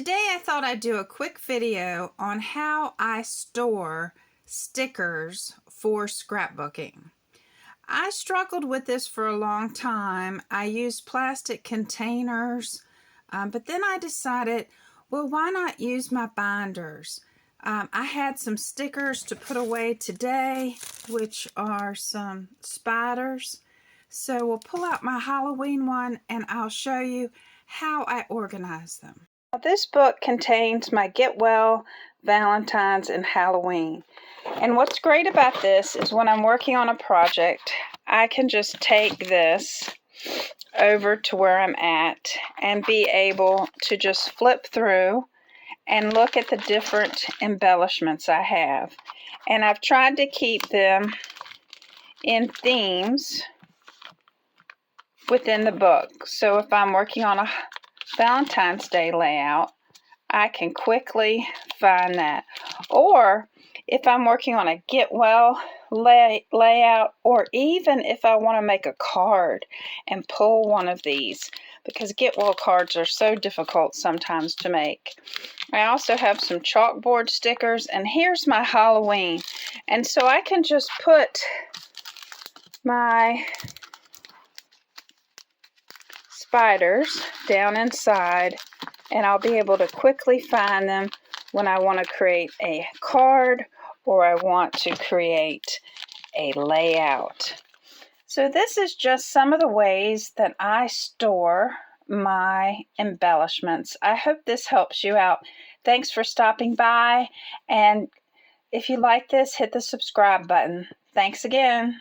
Today I thought I'd do a quick video on how I store stickers for scrapbooking. I struggled with this for a long time. I used plastic containers, but then I decided, well, why not use my binders? I had some stickers to put away today, which are some spiders. So we'll pull out my Halloween one and I'll show you how I organize them. This book contains my Get Well, Valentine's, and Halloween. And what's great about this is when I'm working on a project, I can just take this over to where I'm at and be able to just flip through and look at the different embellishments I have. And I've tried to keep them in themes within the book. So if I'm working on a Valentine's Day layout, I can quickly find that. Or if I'm working on a Get Well layout, or even if I want to make a card and pull one of these, because Get Well cards are so difficult sometimes to make. I also have some chalkboard stickers, and here's my Halloween. And so I can just put my spiders down inside, and I'll be able to quickly find them when I want to create a card or I want to create a layout. So this is just some of the ways that I store my embellishments. I hope this helps you out. Thanks for stopping by, and if you like this, hit the subscribe button. Thanks again.